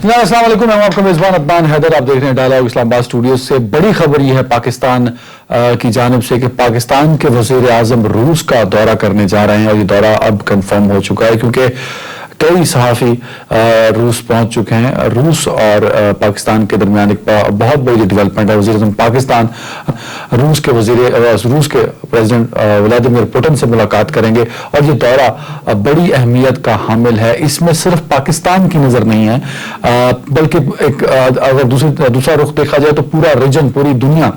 अस्सलाम वालेकुम, मैं आपका मेजबान अदनान हैदर। आप देख रहे हैं डायलॉग इस्लामाबाद स्टूडियो से। बड़ी खबर यह है पाकिस्तान की जानिब से कि पाकिस्तान के वजीर आजम रूस का दौरा करने जा रहे हैं और ये दौरा अब कंफर्म हो चुका है क्योंकि कई सहाफ़ी रूस पहुंच चुके हैं। रूस और पाकिस्तान के दरमियान एक बहुत बड़ी डेवलपमेंट है। वज़ीर-ए-आज़म पाकिस्तान रूस के प्रेसिडेंट व्लादिमीर पुतिन से मुलाकात करेंगे और ये दौरा बड़ी अहमियत का हामिल है। इसमें सिर्फ पाकिस्तान की नज़र नहीं है बल्कि एक अगर दूसरा रुख देखा जाए तो पूरा रीजन, पूरी दुनिया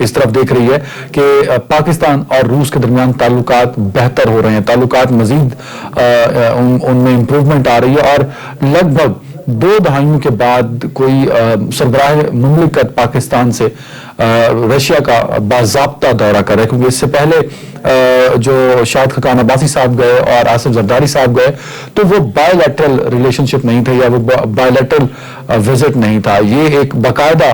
इस तरफ देख रही है कि पाकिस्तान और रूस के दरमियान ताल्लुकात बेहतर हो रहे हैं, ताल्लुकात मजीद उनमें इम्प्रूवमेंट आ रही है और लगभग 2 दहाइयों के बाद कोई सरबराह मुमलिकत पाकिस्तान से रशिया का बाज़ाब्ता दौरा करे, क्योंकि इससे पहले जो शाहिद खकान अब्बासी साहब गए और आसिफ जरदारी साहब गए तो वो बायलैटरल रिलेशनशिप नहीं था या वो बायलैटरल विजिट नहीं था। ये एक बाकायदा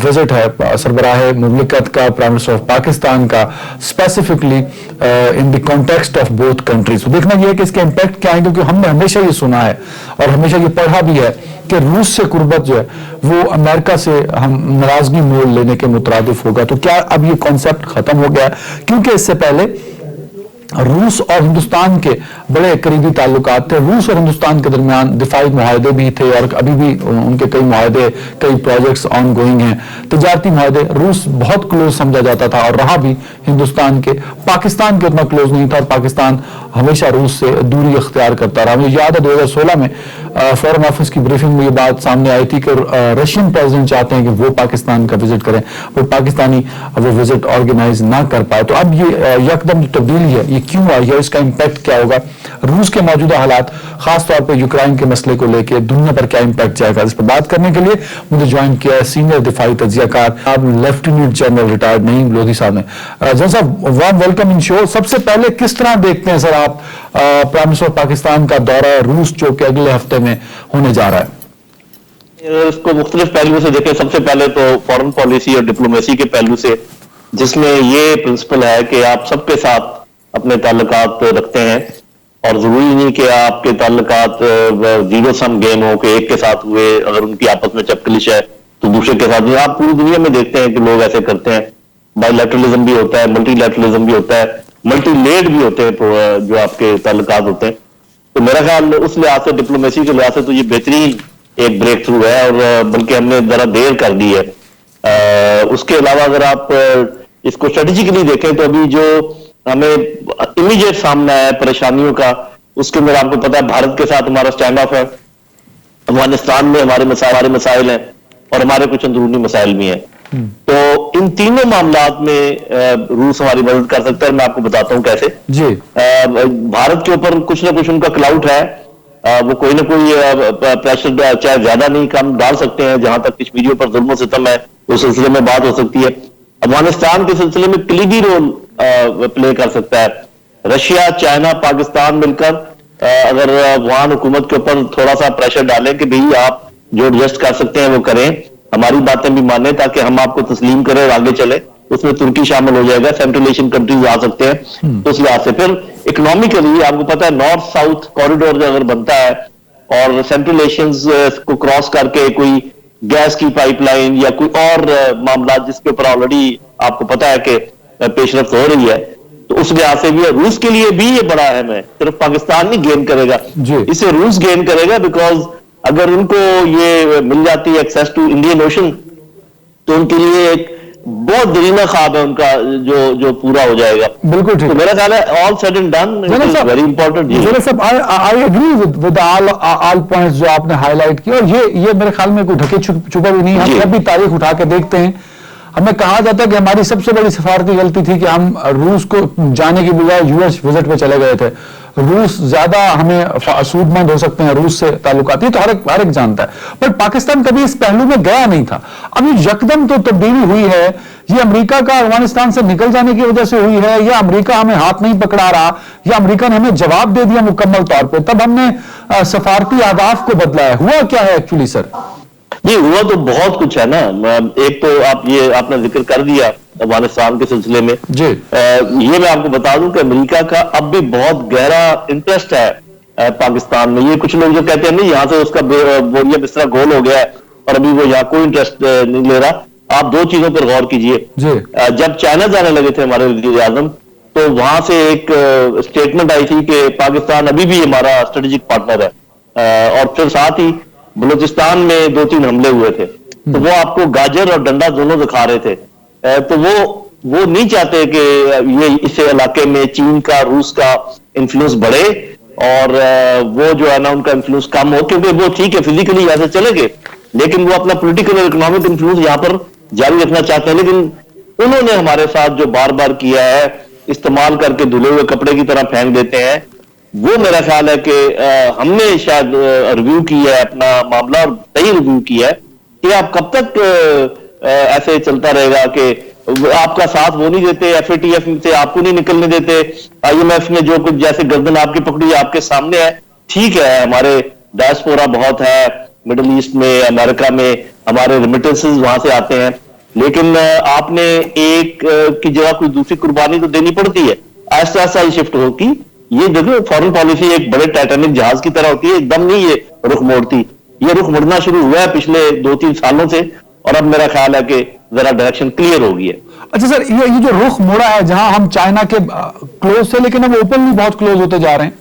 विजिट है सरबराह मुमलिकत का, प्राइम मिनिस्टर ऑफ पाकिस्तान का, specifically in the context of both countries. तो देखना ये है कि इसके इम्पैक्ट क्या है, क्योंकि हमने हमेशा ये सुना है और हमेशा ये पढ़ा भी है कि रूस से कुर्बत जो है वो अमेरिका से हम नाराजगी मोल लेने के मुतरादिफ होगा। तो क्या अब ये कॉन्सेप्ट खत्म हो गया? क्योंकि इससे पहले रूस और हिंदुस्तान के बड़े करीबी ताल्लुकात थे। रूस और हिंदुस्तान के दरमियान दिफाई मुआहदे भी थे और अभी भी उनके कई मुआहदे, कई प्रोजेक्ट्स ऑन गोइंग हैं। तजारती मुआहदे रूस बहुत क्लोज समझा जाता था और रहा भी हिंदुस्तान के, पाकिस्तान के उतना क्लोज नहीं था और पाकिस्तान हमेशा रूस से दूरी अख्तियार करता रहा। मुझे याद है 2016 में फॉरेन ऑफिस की ब्रीफिंग में ये बात सामने आई थी कि रशियन प्रेसिडेंट चाहते हैं कि वो पाकिस्तान का विजिट करें, वो पाकिस्तानी वो विजिट ऑर्गेनाइज ना कर पाए। तो अब ये यकदम तब्दीली है, ये क्यों आई है, इसका इम्पैक्ट क्या होगा, रूस के मौजूदा हालात, खासतौर पर यूक्रेन के मसले को लेकर दुनिया पर क्या इम्पैक्ट जाएगा, इस पर बात करने के लिए मुझे ज्वाइन किया है सीनियर दिफाई तजियाकार आप lieutenant general retired Naeem Lodhi साहब ने। जनरल साहब, वार्म वेलकम इन शो। सबसे पहले किस तरह देखते हैं सर आप प्राइम मिनिस्टर पाकिस्तान का दौरा रूस जो कि अगले हफ्ते में होने जा रहा है? इसको मुख्तलिफ पहलुओं से देखें। सबसे पहले तो फॉरेन पॉलिसी और डिप्लोमेसी के पहलू से, जिसमें ये प्रिंसिपल है कि आप सबके साथ अपने ताल्लुकात रखते हैं और जरूरी नहीं कि आपके ताल्लुकात जीरो सम गेम हो कि एक के साथ हुए, अगर उनकी आपस में चपकलिश है तो दूसरे के साथ नहीं। आप पूरी दुनिया में देखते हैं कि लोग ऐसे करते हैं। बायलैटरलिज्म भी होता है, मल्टीलैटरलिज्म भी होता है, मल्टीलेड भी होते हैं जो आपके ताल्लुकात होते हैं। तो मेरा ख्याल उस लिहाज से, डिप्लोमेसी के लिहाज से तो ये बेहतरीन एक ब्रेक थ्रू है और बल्कि हमने जरा देर कर दी है। उसके अलावा अगर आप इसको स्ट्रेटेजिकली देखें तो अभी जो हमें इमीडिएट सामना है परेशानियों का, उसके अंदर आपको पता है भारत के साथ हमारा स्टैंड ऑफ है, अफगानिस्तान में हमारे मसाइल हैं और हमारे कुछ अंदरूनी मसाइल भी हैं। तो इन तीनों मामलात में रूस हमारी मदद कर सकता है। मैं आपको बताता हूं कैसे जी। भारत के ऊपर कुछ ना कुछ उनका क्लाउड है, वो कोई ना कोई प्रेशर चाहे ज्यादा नहीं कम डाल सकते हैं। जहां तक कश्मीरियों पर जुल्म सितम है उस सिलसिले में बात हो सकती है। अफगानिस्तान के सिलसिले में क्लीडी रोल प्ले कर सकता है। रशिया, चाइना, पाकिस्तान मिलकर अगर अफगान हुकूमत के ऊपर थोड़ा सा प्रेशर डालें कि भाई आप जो एडजस्ट कर सकते हैं वो करें, हमारी बातें भी माने ताकि हम आपको तस्लीम करें और आगे चले, उसमें तुर्की शामिल हो जाएगा, सेंट्रल एशियन कंट्रीज आ सकते हैं। तो उस लिहाज से फिर इकोनॉमिकली आपको पता है नॉर्थ साउथ कॉरिडोर अगर बनता है और सेंट्रल एशियंस को क्रॉस करके कोई गैस की पाइपलाइन या कोई और मामला जिसके ऊपर ऑलरेडी आपको पता है कि पेशरफ्त हो रही है, तो उस लिहाज से भी रूस के लिए भी ये बड़ा अहम है। सिर्फ पाकिस्तान नहीं गेन करेगा, इसे रूस गेन करेगा, बिकॉज अगर उनको ये मिल जाती है एक्सेस टू इंडियन ओशन तो उनके लिए एक बहुत दरीना ख्वाब है उनका जो पूरा हो जाएगा। बिल्कुल ठीक। तो मेरा ख्याल है all said and done it is very important. I agree with all points जो आपने हाईलाइट किए और ये मेरे ख्याल में कोई ढके छुपा भी नहीं है। हम जब भी तारीख उठा के देखते हैं, हमें कहा जाता है कि हमारी सबसे बड़ी सफारती गलती थी कि हम रूस को जाने की बजाय यूएस विजिट पे चले गए थे। रूस ज्यादा हमें सूदमंद हो सकते हैं, रूस से ताल्लुकात, ये तो हर एक जानता है, पर पाकिस्तान कभी इस पहलू में गया नहीं था। अभी यकदम तो तब्दीली हुई है। ये अमेरिका का अफगानिस्तान से निकल जाने की वजह से हुई है या अमेरिका हमें हाथ नहीं पकड़ा रहा या अमेरिका ने हमें जवाब दे दिया मुकम्मल तौर पर, तब हमने सफारती आदाफ को बदला है? हुआ क्या है एक्चुअली सर? जी, हुआ तो बहुत कुछ है ना। एक तो आपने जिक्र कर दिया अफगानिस्तान के सिलसिले में जी। ये मैं आपको बता दूं कि अमेरिका का अब भी बहुत गहरा इंटरेस्ट है पाकिस्तान में। ये कुछ लोग जो कहते हैं नहीं यहाँ से उसका बोरिया बिस्तरा गोल हो गया है और अभी वो यहाँ कोई इंटरेस्ट नहीं ले रहा, आप दो चीजों पर गौर कीजिए। जब चाइना जाने लगे थे हमारे वजीर आजम, तो वहां से एक स्टेटमेंट आई थी कि पाकिस्तान अभी भी हमारा स्ट्रेटेजिक पार्टनर है, और फिर साथ ही बलूचिस्तान में 2-3 हमले हुए थे, तो वो आपको गाजर और डंडा दोनों दिखा रहे थे। तो वो नहीं चाहते कि ये इस इलाके में चीन का, रूस का इन्फ्लुएंस बढ़े और वो जो है ना उनका इन्फ्लुएंस कम हो, क्योंकि वो ठीक है फिजिकली यहाँ से चले गए, लेकिन वो अपना पॉलिटिकल और इकोनॉमिक इन्फ्लुएंस यहाँ पर जारी रखना चाहते हैं। लेकिन उन्होंने हमारे साथ जो बार बार किया है, इस्तेमाल करके धुले हुए कपड़े की तरह फेंक देते हैं, वो मेरा ख्याल है कि हमने शायद रिव्यू किया है अपना मामला और सही रिव्यू किया है कि आप कब तक ऐसे चलता रहेगा कि आपका साथ वो नहीं देते, FATF से आपको नहीं निकलने देते, IMF ने जो कुछ जैसे गर्दन आपकी पकड़ी आपके सामने है। ठीक है, हमारे डायस्पोरा बहुत है मिडिल ईस्ट में, अमेरिका में, हमारे रेमिटेंसेस वहां से आते हैं, लेकिन आपने एक की जगह कोई दूसरी कुर्बानी तो देनी पड़ती है, ऐसा ऐसा ही शिफ्ट होगी। ये देखो फॉरेन पॉलिसी एक बड़े टाइटैनिक जहाज की तरह होती है, एकदम नहीं ये रुख मोड़ती। ये रुख मुड़ना शुरू हुआ है पिछले 2-3 सालों से, और अब मेरा ख्याल है कि जरा डायरेक्शन क्लियर हो गई है। अच्छा सर, ये जो रुख मोड़ा है, जहां हम चाइना के क्लोज थे लेकिन हम ओपनली बहुत क्लोज होते जा रहे हैं,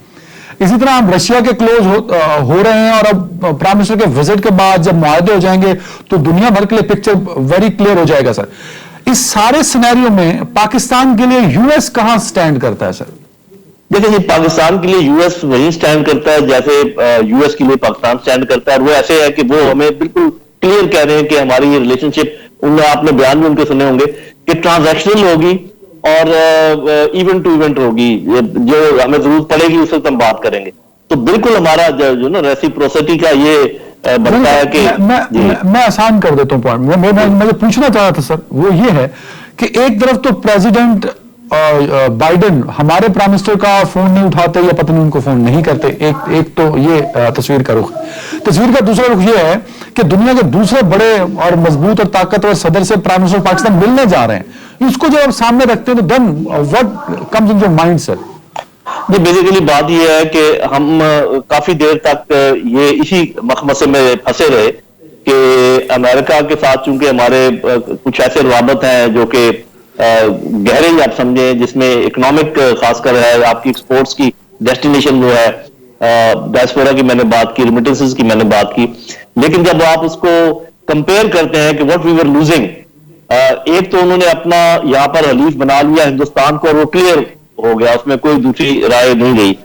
इसी तरह हम रशिया के क्लोज हो रहे हैं, और अब प्राइम मिनिस्टर के विजिट के बाद जब मुआहदे हो जाएंगे तो दुनिया भर के लिए पिक्चर वेरी क्लियर हो जाएगा। सर, इस सारे सिनेरियो में पाकिस्तान के लिए यूएस कहां स्टैंड करता है? सर देखिए जी, पाकिस्तान के लिए यूएस वही स्टैंड करता है जैसे यूएस के लिए पाकिस्तान स्टैंड करता है, और वो ऐसे है कि वो हमें बिल्कुल क्लियर कह रहे हैं कि हमारी ये रिलेशनशिप, उनमें आपने बयान भी उनके सुने होंगे कि ट्रांजैक्शनल होगी और इवेंट टू इवेंट होगी, जो हमें जरूरत पड़ेगी उस वक्त हम बात करेंगे। तो बिल्कुल हमारा जो ना रेसिप्रोसिटी का ये बनता है कि मैं आसान कर देता हूं पॉइंट। मैं जो पूछना चाह रहा था सर वो ये है कि एक तरफ तो प्रेसिडेंट बाइडेन हमारे प्राइम मिनिस्टर का फोन नहीं उठाते या पता नहीं उनको फोन नहीं करते, एक तो ये तस्वीर का रुख। तस्वीर का दूसरा रुख ये है कि दुनिया के दूसरे बड़े और मजबूत और ताकतवर सदर से प्राइम मिनिस्टर पाकिस्तान मिलने जा रहे हैं। इसको जब आप सामने रखते हैं तो then what comes in your mind sir? Basically बात यह है कि हम काफी देर तक ये इसी मखमसे में फंसे रहे कि अमेरिका के साथ चूंकि हमारे कुछ ऐसे रवाबत हैं जो कि गहरे ही आप समझे, जिसमें इकोनॉमिक खासकर है, आपकी एक्सपोर्ट्स की डेस्टिनेशन जो है, डायस्पोरा की मैंने बात की, रेमिटेंसेस की मैंने बात की, लेकिन जब आप उसको कंपेयर करते हैं कि व्हाट वी वर लूजिंग, एक तो उन्होंने अपना यहाँ पर हलीफ बना लिया हिंदुस्तान को, और वो क्लियर हो गया, उसमें कोई दूसरी राय नहीं रही।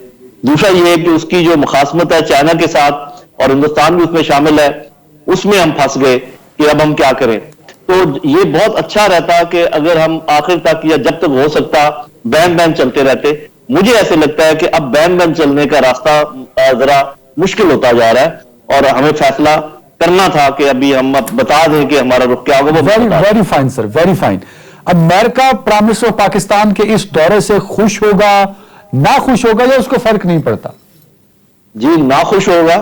दूसरा ये है कि उसकी जो मुखासमत है चाइना के साथ और हिंदुस्तान भी उसमें शामिल है, उसमें हम फंस गए कि अब हम क्या करें। तो ये बहुत अच्छा रहता कि अगर हम आखिर तक या जब तक हो सकता बैन चलते रहते। मुझे ऐसे लगता है कि अब बैन चलने का रास्ता जरा मुश्किल होता जा रहा है, और हमें फैसला करना था कि अभी हम बता दें कि हमारा रुख क्या होगा। Very fine sir, very fine. America prime minister of Pakistan के इस दौरे से खुश होगा, ना खुश होगा, या उसको फर्क नहीं पड़ता? जी, ना खुश होगा,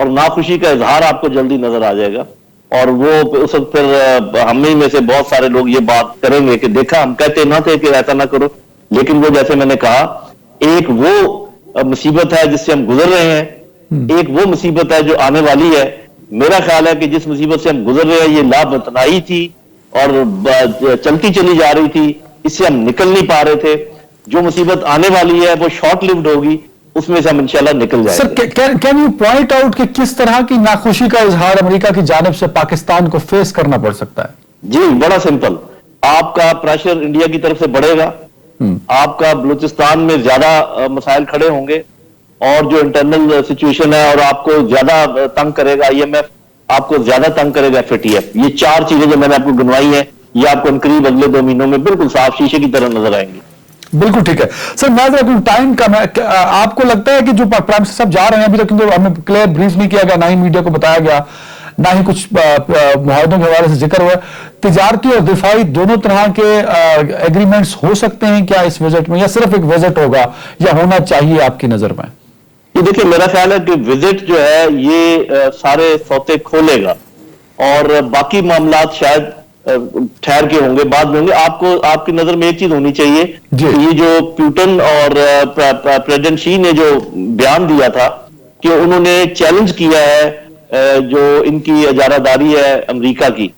और नाखुशी का इजहार आपको जल्दी नजर आ जाएगा, और वो उस वक्त फिर हम ही में से बहुत सारे लोग ये बात करेंगे कि देखा हम कहते ना थे कि ऐसा ना करो। लेकिन वो जैसे मैंने कहा, एक वो मुसीबत है जिससे हम गुजर रहे हैं, एक वो मुसीबत है जो आने वाली है। मेरा ख्याल है कि जिस मुसीबत से हम गुजर रहे हैं ये लाबतनाई थी और चलती चली जा रही थी, इससे हम निकल नहीं पा रहे थे। जो मुसीबत आने वाली है वो शॉर्ट लिव्ड होगी, उसमें से हम इंशाल्लाह निकल जाएंगे। Sir, can you point out कि किस तरह की नाखुशी का इजहार अमेरिका की जानिब से पाकिस्तान को फेस करना पड़ सकता है? जी, बड़ा सिंपल, आपका प्रेशर इंडिया की तरफ से बढ़ेगा, आपका बलूचिस्तान में ज्यादा मसाइल खड़े होंगे, और जो इंटरनल सिचुएशन है, और आपको ज्यादा तंग करेगा IMF, आपको ज्यादा तंग करेगा FATF। ये 4 चीजें जो मैंने आपको गिनवाई हैं, ये आपको करीब अगले 2 महीनों में बिल्कुल साफ शीशे की तरह नजर आएंगी। बिल्कुल ठीक है सर। मैं टाइम का आपको लगता है कि जो प्राइम मिनिस्टर साहब जा रहे हैं, अभी तक तो हमें क्लियर ब्रीफ नहीं किया गया, ना ही मीडिया को बताया गया, ना ही कुछ मुआहदों के हवाले से जिक्र हुआ, तिजारती और दिफाई दोनों तरह के एग्रीमेंट्स हो सकते हैं क्या इस विजिट में, या सिर्फ एक विजिट होगा, या होना चाहिए आपकी नजर में? ये देखिए, मेरा ख्याल है कि विजिट जो है ये सारे सौते खोलेगा, और बाकी मामलात शायद ठहर के होंगे, बाद में होंगे। आपको आपकी नजर में एक चीज होनी चाहिए कि ये जो प्यूटन और प्रेसिडेंट शी ने जो बयान दिया था کہ انہوں نے چیلنج کیا ہے جو ان کی اجارہ داری ہے امریکہ کی،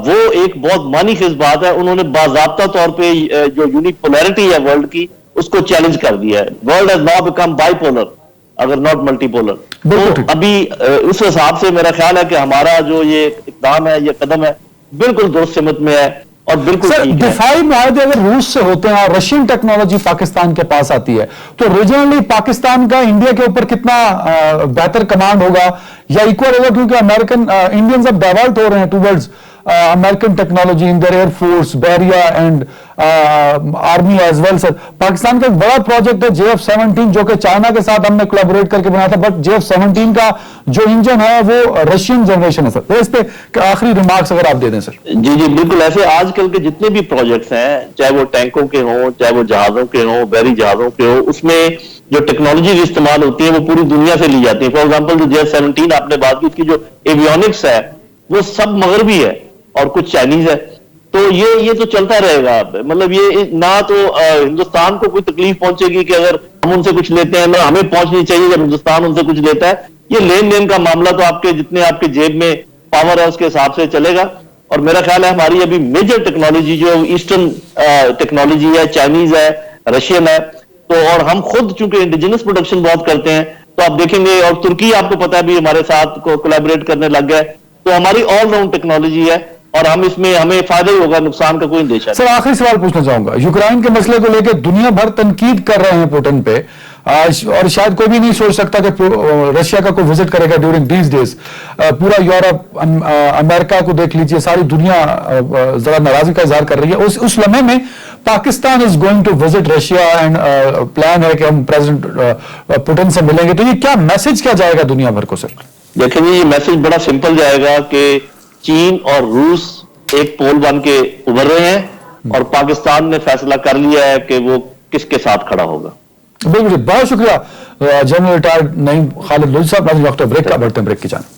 وہ ایک بہت معنی خیز بات ہے. انہوں نے باضابطہ طور پہ جو یونیک پولیرٹی ہے ورلڈ کی اس کو چیلنج کر دیا ہے. World has now become by polar اگر ناٹ ملٹی پولر. تو ابھی اس حساب سے میرا خیال ہے کہ ہمارا جو یہ اقدام ہے، یہ قدم ہے، بالکل درست سمت میں ہے اور بالکل ٹھیک ہے. دفاعی معاہدے اگر روس سے ہوتے ہیں اور رشین ٹیکنالوجی پاکستان کے پاس آتی ہے تو ریجنلی پاکستان کا انڈیا کے اوپر کتنا بہتر کمانڈ ہوگا یا ایکول ہوگا، کیونکہ امریکن انڈینز اب ڈائیورٹ ہو رہے ہیں towards American technology in their air force, بیریا and army as well. Sir Pakistan کا ایک بڑا پروجیکٹ ہے JF-17 جو کہ چائنا کے ساتھ ہم نے کولیبوریٹ کر کے بنایا تھا، بٹ JF-17 کا جو انجن ہے وہ رشین جنریشن ہے. سر اس پہ آخری ریمارکس اگر آپ دے دیں. سر جی بالکل. ایسے آج کل کے جتنے بھی پروجیکٹس ہیں، چاہے وہ ٹینکوں کے ہوں، چاہے وہ جہازوں کے ہوں، بحری جہازوں کے ہوں، اس میں جو ٹیکنالوجی استعمال ہوتی ہے وہ پوری دنیا سے لی جاتی ہے. فار ایگزامپل جو JF-17 آپ نے بات کی، اس کی جو ایویونکس ہے وہ سب مغربی ہے اور کچھ چائنیز ہے. تو یہ تو چلتا رہے گا. مطلب یہ نہ تو ہندوستان کو کوئی تکلیف پہنچے گی کہ اگر ہم ان سے کچھ لیتے ہیں، نہ ہمیں پہنچنی چاہیے جب ہندوستان ان سے کچھ لیتا ہے. یہ لین دین کا معاملہ تو آپ کے جتنے آپ کے جیب میں پاور ہے اس کے حساب سے چلے گا. اور میرا خیال ہے ہماری ابھی میجر ٹیکنالوجی جو ایسٹرن ٹیکنالوجی ہے، چائنیز ہے، رشین ہے. تو اور ہم خود چونکہ انڈیجنس پروڈکشن بہت کرتے ہیں تو آپ دیکھیں گے، اور ترکی آپ کو پتا ہے بھی ہمارے ساتھ کولیبریٹ کرنے لگ گئے. تو ہماری آل راؤنڈ ٹیکنالوجی ہے اور ہم اس میں ہمیں فائدہ ہی ہوگا، نقصان کا کوئی اندیشہ نہیں. سر آخری سوال پوچھنا چاہوں گا، یوکرائن کے مسئلے کو لے کے دنیا بھر تنقید کر رہے ہیں پوٹن پہ، اور شاید کوئی بھی نہیں سوچ سکتا کہ رشیا کا کوئی وزٹ کرے گا ڈیورنگ دیز ڈیز. پورا یورپ، امریکہ کو دیکھ لیجئے، ساری دنیا ذرا ناراضی کا اظہار کر رہی ہے. اس لمحے میں Pakistan is going to visit Russia and plan ہے کہ ہم پریزیڈنٹ پوٹن سے ملیں گے. تو یہ کیا میسج کیا جائے گا دنیا بھر کو؟ سر دیکھیں یہ میسج بڑا سمپل جائے گا کہ چین اور روس ایک پول بن کے ابھر رہے ہیں اور پاکستان نے فیصلہ کر لیا ہے کہ وہ کس کے ساتھ کھڑا ہوگا. بالکل. بہت شکریہ جنرل ریٹائرڈ نعیم خالد لودھی صاحب. ناظرین وقت بریک کا، بڑھتے ہیں بریک کی جانب.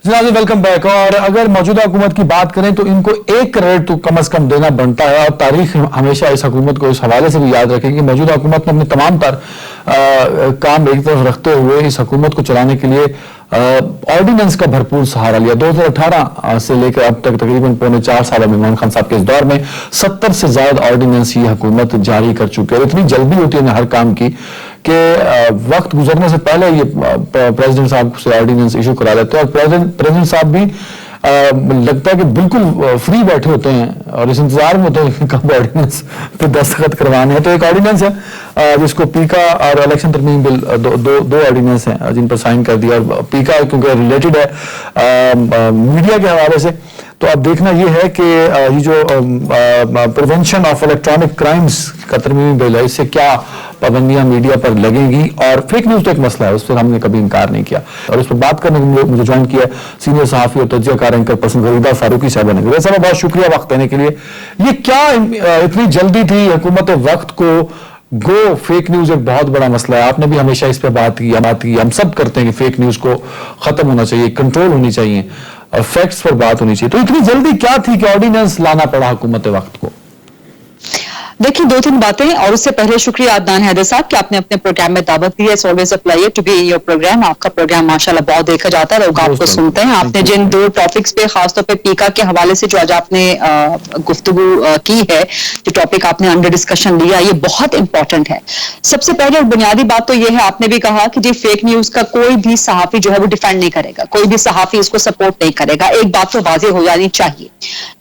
جناب ویلکم بیک. اور اگر موجودہ حکومت کی بات کریں تو ان کو 1 کروڑ تو کم از کم دینا بنتا ہے، اور تاریخ ہمیشہ اس حکومت کو اس حوالے سے بھی یاد رکھیں کہ موجودہ حکومت نے اپنے تمام تر کام ایک طرف رکھتے ہوئے اس حکومت کو چلانے کے لیے آرڈیننس کا بھرپور سہارا لیا. 2018 سے لے کر اب تک تقریباً 4.25 سال میں عمران خان صاحب کے اس دور میں 70 سے زائد آرڈیننس یہ حکومت جاری کر چکی ہے. اتنی جلدی ہوتی ہے ہر کام کی کہ وقت گزرنے سے پہلے یہ پریزیڈنٹ صاحب سے آرڈیننس ایشو کرا لیتے ہیں، اور پریزیڈنٹ صاحب بھی لگتا ہے کہ بالکل فری بیٹھے ہوتے ہیں اور اس انتظار میں ہوتے ہیں کہ کب آرڈیننس پہ دستخط کروانے ہیں. تو ایک آرڈیننس ہے جس کو پیکا اور الیکشن ترمیم بل، دو آرڈیننس ہیں جن پر سائن کر دیا. اور پیکا کیونکہ ریلیٹڈ ہے میڈیا کے حوالے سے، تو اب دیکھنا یہ ہے کہ یہ جو پریونشن آف الیکٹرانک کرائمز کا ترمیمی بل ہے، اس سے کیا پابندیاں میڈیا پر لگیں گی. اور فیک نیوز تو ایک مسئلہ ہے، اس پر ہم نے کبھی انکار نہیں کیا، اور اس پر بات کرنے کے مجھے جوائن کیا سینئر صحافی اور تجزیہ کار اینکر پرسن غریبہ فاروقی صاحبہ نے. ویسے بہت شکریہ وقت دینے کے لیے. یہ کیا اتنی جلدی تھی حکومت وقت کو؟ گو فیک نیوز ایک بہت بڑا مسئلہ ہے، آپ نے بھی ہمیشہ اس پہ بات کی، ہم سب کرتے ہیں کہ فیک نیوز کو ختم ہونا چاہیے، کنٹرول ہونی چاہیے، فیکٹس پر بات ہونی چاہیے. تو اتنی جلدی کیا تھی کہ آرڈیننس لانا پڑا حکومت وقت کو؟ دیکھیے 2-3 باتیں، اور اس سے پہلے شکریہ عدنان حیدر صاحب کہ آپ نے اپنے پروگرام میں دعوت دی ہے. It's always a pleasure to be in your program. آپ کا پروگرام ماشاءاللہ بہت دیکھا جاتا ہے، لوگ آپ کو سنتے ہیں. آپ نے جن 2 ٹاپکس پہ، خاص طور پہ پیکا کے حوالے سے جو آج آپ نے گفتگو کی ہے، جو ٹاپک آپ نے انڈر ڈسکشن لیا، یہ بہت امپورٹنٹ ہے. سب سے پہلے اور بنیادی بات تو یہ ہے، آپ نے بھی کہا کہ جی فیک نیوز کا کوئی بھی صحافی جو ہے وہ ڈیفینڈ نہیں کرے گا، کوئی بھی صحافی اس کو سپورٹ نہیں کرے گا. ایک بات تو واضح ہو جانی چاہیے.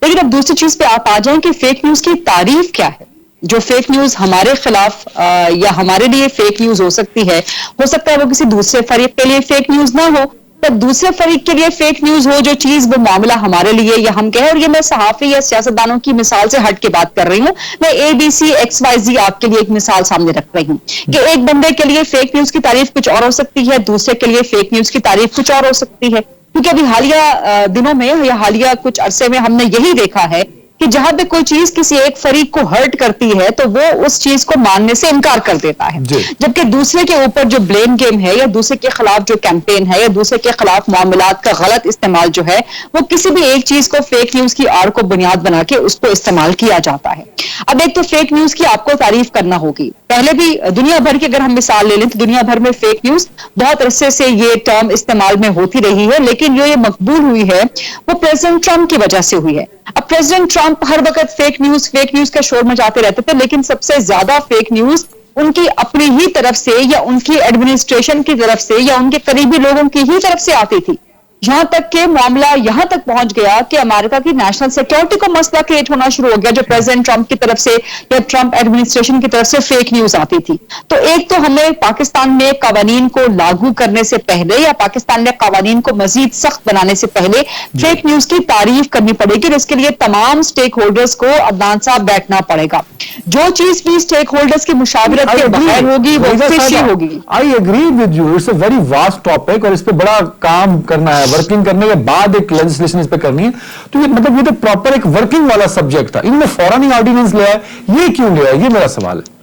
لیکن اب دوسری چیز پہ آپ آ جائیں کہ فیک نیوز کی تعریف کیا ہے. جو فیک نیوز ہمارے خلاف یا ہمارے لیے فیک نیوز ہو سکتی ہے، ہو سکتا ہے وہ کسی دوسرے فریق کے لیے فیک نیوز نہ ہو، پر دوسرے فریق کے لیے فیک نیوز ہو جو چیز، وہ معاملہ ہمارے لیے یا ہم کہیں. اور یہ میں صحافی یا سیاستدانوں کی مثال سے ہٹ کے بات کر رہی ہوں، میں ABC XYZ آپ کے لیے ایک مثال سامنے رکھ رہی ہوں کہ ایک بندے کے لیے فیک نیوز کی تعریف کچھ اور ہو سکتی ہے، دوسرے کے لیے فیک نیوز کی تعریف کچھ اور ہو سکتی ہے. کیونکہ ابھی حالیہ دنوں میں یا حالیہ کچھ عرصے میں ہم نے یہی دیکھا ہے کہ جہاں پہ کوئی چیز کسی ایک فریق کو ہرٹ کرتی ہے تو وہ اس چیز کو ماننے سے انکار کر دیتا ہے، جبکہ دوسرے کے اوپر جو بلیم گیم ہے یا دوسرے کے خلاف جو کیمپین ہے یا دوسرے کے خلاف معاملات کا غلط استعمال جو ہے وہ کسی بھی ایک چیز کو فیک نیوز کی آڑ کو بنیاد بنا کے اس کو استعمال کیا جاتا ہے۔ اب ایک تو فیک نیوز کی آپ کو تعریف کرنا ہوگی، پہلے بھی دنیا بھر کی اگر ہم مثال لے لیں تو دنیا بھر میں فیک نیوز بہت عرصے سے یہ ٹرم استعمال میں ہوتی رہی ہے، لیکن جو یہ مقبول ہوئی ہے وہ پریزیڈنٹ ٹرمپ کی وجہ سے ہوئی ہے۔ اب پریزیڈنٹ ٹرمپ ہر وقت فیک نیوز کا شور مچاتے رہتے تھے، لیکن سب سے زیادہ فیک نیوز ان کی اپنی ہی طرف سے یا ان کی ایڈمنسٹریشن کی طرف سے یا ان کے قریبی لوگوں کی ہی طرف سے آتی تھی، یہاں تک کہ معاملہ یہاں تک پہنچ گیا کہ امریکہ کی نیشنل سیکیورٹی کو مسئلہ کریٹ ہونا شروع ہو گیا جو پریزیڈنٹ ٹرمپ کی طرف سے یا ٹرمپ ایڈمنسٹریشن کی طرف سے فیک نیوز آتی تھی۔ تو ایک تو ہمیں پاکستان میں قوانین کو لاگو کرنے سے پہلے یا پاکستان میں قوانین کو مزید سخت بنانے سے پہلے فیک نیوز کی تعریف کرنی پڑے گی، اور اس کے لیے تمام سٹیک ہولڈرز کو عدنان صاحب بیٹھنا پڑے گا۔ جو چیز بھی سٹیک ہولڈرز کی مشاورت کے بغیر ہوگی وہ فشی ہوگی۔ I agree with you. It's a very vast topic اور اس پہ بڑا کام کرنا ہے، ورکنگ کرنے کے بعد ایک لیجسلیشن اس پہ کرنی ہے، تو یہ مطلب یہ تو پراپر ایک ورکنگ والا سبجیکٹ تھا، انہوں نے فوراً ہی آرڈیننس لیا ہے، یہ کیوں لیا ہے؟ یہ میرا سوال ہے۔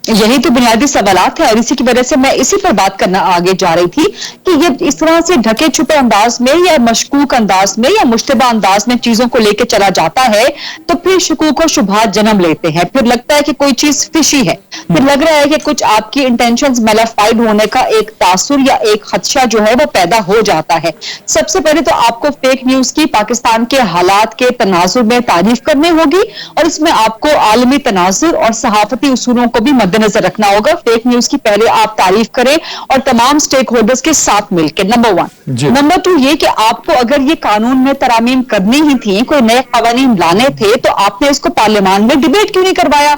یہی تو بنیادی سوالات ہیں، اور اسی کی وجہ سے میں اسی پر بات کرنا آگے جا رہی تھی کہ یہ اس طرح سے ڈھکے چھپے انداز میں یا مشکوک انداز میں یا مشتبہ انداز میں چیزوں کو لے کے چلا جاتا ہے تو پھر شکوک و شبہات جنم لیتے ہیں، پھر لگتا ہے کہ کوئی چیز فشی ہے، پھر لگ رہا ہے کہ کچھ آپ کی انٹینشنز میلیفائڈ ہونے کا ایک تاثر یا ایک خدشہ جو ہے وہ پیدا ہو جاتا ہے۔ سب سے پہلے تو آپ کو فیک نیوز کی پاکستان کے حالات کے تناظر میں تعریف کرنی ہوگی، اور اس میں آپ کو عالمی تناظر اور صحافتی اصولوں کو بھی مد نظر رکھنا ہوگا۔ فیک نیوز کی پہلے آپ تعریف کریں اور تمام سٹیک ہولڈرز کے ساتھ مل کے، نمبر 1۔ نمبر 2 یہ کہ آپ کو اگر یہ قانون میں ترامیم کرنی ہی تھی، کوئی نئے قوانین لانے تھے، تو آپ نے اس کو پارلیمان میں ڈیبیٹ کیوں نہیں کروایا؟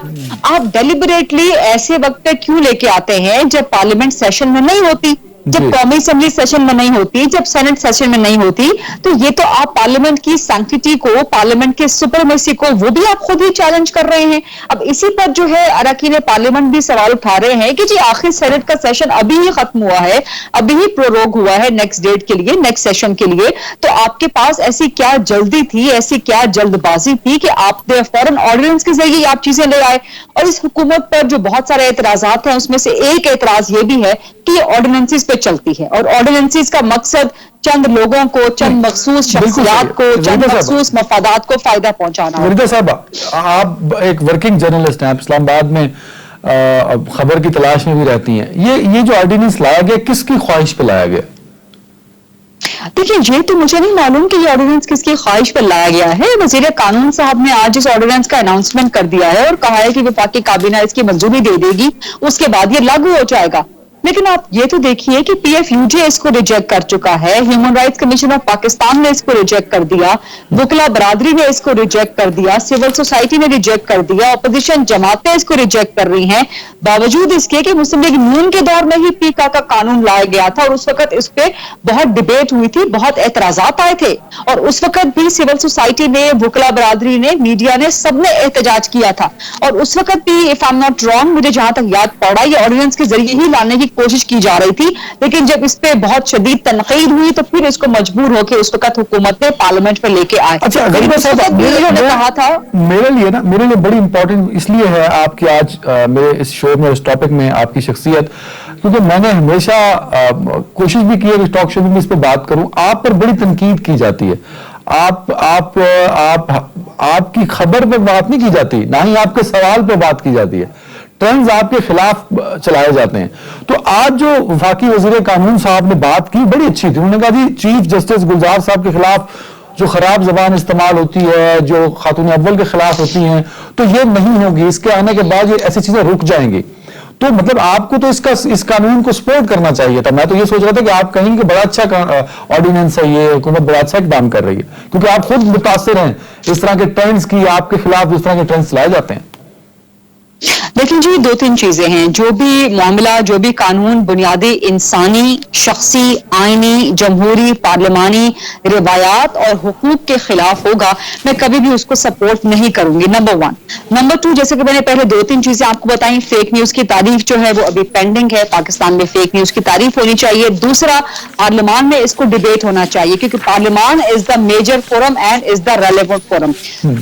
آپ ڈیلیبریٹلی ایسے وقت پہ کیوں لے کے آتے ہیں جب پارلیمنٹ سیشن میں نہیں ہوتی، جب قومی اسمبلی سیشن میں نہیں ہوتی، جب سینٹ سیشن میں نہیں ہوتی؟ تو یہ تو آپ پارلیمنٹ کی سینکٹیٹی کو، پارلیمنٹ کے سپرمیسی کو وہ بھی آپ خود ہی چیلنج کر رہے ہیں۔ اب اسی پر جو ہے اراکین پارلیمنٹ بھی سوال اٹھا رہے ہیں کہ جی آخر سینٹ کا سیشن ابھی ہی ختم ہوا ہے، ابھی ہی پروروگ ہوا ہے نیکسٹ ڈیٹ کے لیے، نیکسٹ سیشن کے لیے، تو آپ کے پاس ایسی کیا جلدی تھی، ایسی کیا جلد بازی تھی کہ آپ فوراً آرڈیننس کے ذریعے آپ چیزیں لے آئے؟ اور اس حکومت پر جو بہت سارے اعتراضات ہیں اس میں سے ایک اعتراض یہ بھی ہے کہ یہ آرڈیننسز پہ چلتی ہے، اور آرڈیننسز کا مقصد چند لوگوں کو، چند مخصوص شخصیات کو، چند مخصوص مفادات کو فائدہ پہنچانا ہے۔ وریدہ صاحبہ، آپ ایک ورکنگ جرنلسٹ ہیں، آپ اسلام آباد میں خبر کی تلاش میں بھی رہتی ہیں، یہ جو آرڈیننس لایا گیا کس کی خواہش پہ لایا گیا؟ دیکھیے یہ تو مجھے نہیں معلوم کہ یہ آرڈیننس کس کی خواہش پر لایا گیا ہے۔ وزیر قانون صاحب نے آج اس آرڈیننس کا اناؤنسمنٹ کر دیا ہے اور کہا ہے کہ وفاقی کابینہ اس کی منظوری دے دے گی، اس کے بعد یہ لاگو ہو جائے گا۔ لیکن آپ یہ تو دیکھیے کہ پی ایف یو جے اس کو ریجیکٹ کر چکا ہے، human rights commission of Pakistan نے اس کو ریجیکٹ کر دیا، وکلا برادری نے اس کو ریجیکٹ کر دیا، سول سوسائٹی نے ریجیکٹ کر دیا، اپوزیشن جماعتیں اس کو ریجیکٹ کر رہی ہیں، باوجود اس کے کہ مسلم لیگ نون کے دور میں ہی پیکا کا قانون لایا گیا تھا، اور اس وقت اس پہ بہت ڈیبیٹ ہوئی تھی، بہت اعتراضات آئے تھے، اور اس وقت بھی سول سوسائٹی نے، وکلا برادری نے، میڈیا نے، سب نے احتجاج کیا تھا، اور اس وقت بھی if I am not wrong, مجھے جہاں تک یاد پڑا، یہ آرڈیننس کے ذریعے ہی لانے کی کوشش کی جا رہی تھی، لیکن جب اس پہ بہت شدید تنقید ہوئی تو پھر اس کو مجبور ہو کے اس وقت حکومت نے پارلیمنٹ پہ لے کے آئے۔ اچھا کہا تھا میرے لیے بڑی امپورٹنٹ اس لیے ہے آپ کی آج میرے اس شو میں، اس ٹاپک میں آپ کی شخصیت، کیونکہ میں نے ہمیشہ کوشش بھی کی ہے کہ ٹاک شو میں اس پہ بات کروں، آپ پر بڑی تنقید کی جاتی ہے، آپ کی خبر پہ بات نہیں کی جاتی، نہ ہی آپ کے سوال پہ بات کی جاتی ہے، ٹرینڈز آپ کے خلاف چلائے جاتے ہیں۔ تو آج جو وفاقی وزیر قانون صاحب نے بات کی بڑی اچھی تھی، انہوں نے کہا جی چیف جسٹس گلزار صاحب کے خلاف جو خراب زبان استعمال ہوتی ہے، جو خاتون اول کے خلاف ہوتی ہیں، تو یہ نہیں ہوگی، اس کے آنے کے بعد یہ ایسی چیزیں رک جائیں گی۔ تو مطلب آپ کو تو اس قانون کو سپورٹ کرنا چاہیے تھا۔ میں تو یہ سوچ رہا تھا کہ آپ کہیں کہ بڑا اچھا آرڈیننس ہے، یہ حکومت بڑا اچھا اقدام کر رہی ہے، کیونکہ آپ خود متاثر ہیں اس طرح کے ٹرینڈز کی، آپ کے خلاف اس طرح کے ٹرینڈز لائے جاتے ہیں۔ लेकिन जी दो तीन चीजें हैं, जो भी मामला, जो भी कानून बुनियादी इंसानी, शख्सी, आईनी, जमहूरी, पार्लिमानी रिवायात और हुकूक के खिलाफ होगा, मैं कभी भी उसको सपोर्ट नहीं करूंगी, नंबर वन। नंबर टू, जैसे कि मैंने पहले दो तीन चीजें आपको बताई, फेक न्यूज की तारीफ जो है वो अभी पेंडिंग है, पाकिस्तान में फेक न्यूज की तारीफ होनी चाहिए। दूसरा, पार्लियामान में इसको डिबेट होना चाहिए, क्योंकि parliament is the major forum and is the relevant forum.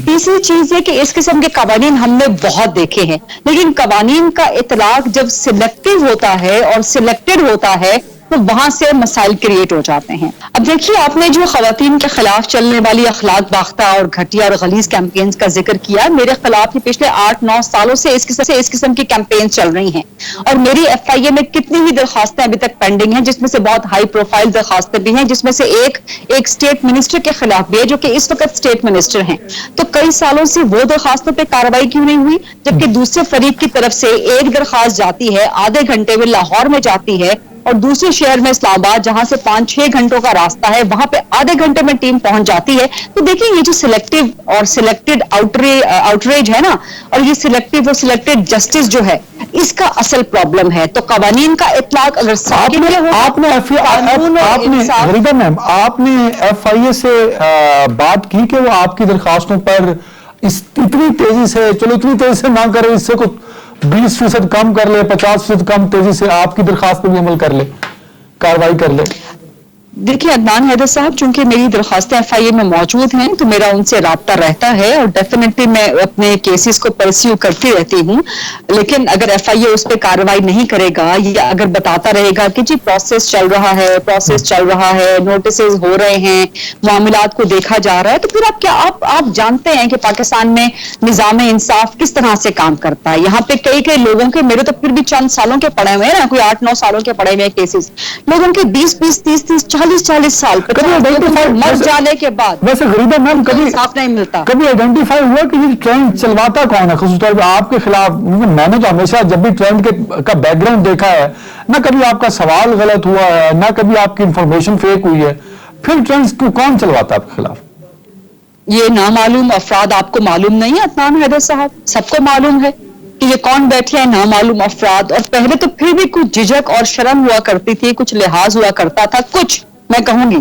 तीसरी चीज है कि इस किस्म के कवानीन हमने बहुत देखे हैं, लेकिन कवानीन का इतलाक जब सिलेक्टिव होता है और सिलेक्टेड होता है तो वहां से मसाइल क्रिएट हो जाते हैं। अब देखिए, आपने जो खवातीन के खिलाफ चलने वाली अखलाक बाख्ता और घटिया और गलीज कैंपेन्स का जिक्र किया, मेरे खिलाफ ही पिछले 8-9 सालों से इस किस्म की कैंपेन्स चल रही हैं, और मेरी FIA में कितनी ही दरखास्तें अभी तक पेंडिंग हैं, जिसमें से बहुत हाई प्रोफाइल दरखास्तें भी हैं, जिसमें से एक स्टेट मिनिस्टर के खिलाफ भी है, जो कि इस वक्त स्टेट मिनिस्टर हैं। तो कई सालों से वो दरखास्तों पर कार्रवाई क्यों नहीं हुई, जबकि दूसरे फरीक की तरफ से एक दरखास्त जाती है, आधे घंटे में लाहौर में जाती है, और दूसरे शहर में इस्लामाबाद, जहां से 5-6 घंटों का रास्ता है, वहां पे आधे घंटे में टीम पहुंच जाती है। तो देखिए, ये जो सिलेक्टिव और सिलेक्टेड आउटरीच है ना, और ये सिलेक्टिव और सिलेक्टेड जस्टिस जो है, इसका असल प्रॉब्लम है। तो कवानीन का इतलाक अगर आपने गरीबा मैम, आपने FIA से बात की कि वो आपकी दरखास्तों पर इतनी तेजी से, चलो इतनी तेजी से ना करे, इससे कुछ 20% कम कर ले, 50% कम तेजी से आपकी दरखास्त पर भी अमल कर ले, कार्रवाई कर ले? देखिए अदनान हैदर साहब, चूंकि मेरी दरखास्तें FIA में मौजूद हैं, तो मेरा उनसे राब्ता रहता है, और डेफिनेटली मैं अपने केसेस को परस्यू करती रहती हूँ। लेकिन अगर FIA उस पर कार्रवाई नहीं करेगा, या अगर बताता रहेगा कि जी प्रोसेस चल रहा है, नोटिसेस हो रहे हैं, मामलात को देखा जा रहा है, तो फिर आप जानते हैं कि पाकिस्तान में निज़ाम इंसाफ किस तरह से काम करता है। यहाँ पे कई लोगों के, मेरे तो फिर भी चंद सालों के पड़े हुए हैं ना, कोई 8-9 सालों के पड़े हुए केसेस, लोगों के 20-20, 30-30, 40-40 साल मर जाने के बाद वैसे गरीबा मैम कभी इंसाफ नहीं मिलता। कभी आइडेंटिफाई हुआ कि ये ट्रेंड चलवाता कौन है, खास तौर पे आपके खिलाफ? मैंने तो हमेशा जब भी ट्रेंड का बैकग्राउंड देखा है, ना कभी आपका सवाल गलत हुआ है, ना कभी आपकी इंफॉर्मेशन फेक हुई है, फिर ट्रेंड्स को कौन चलवाता आपके खिलाफ? ये नामालूम अफराद आपको मालूम नहीं है अदनान हैदर साहब? सबको मालूम है कि ये कौन बैठे हैं नामालूम अफराद। और पहले तो फिर भी कुछ झिझक और शर्म हुआ करती थी, कुछ लिहाज हुआ करता था, कुछ मैं कहूंगी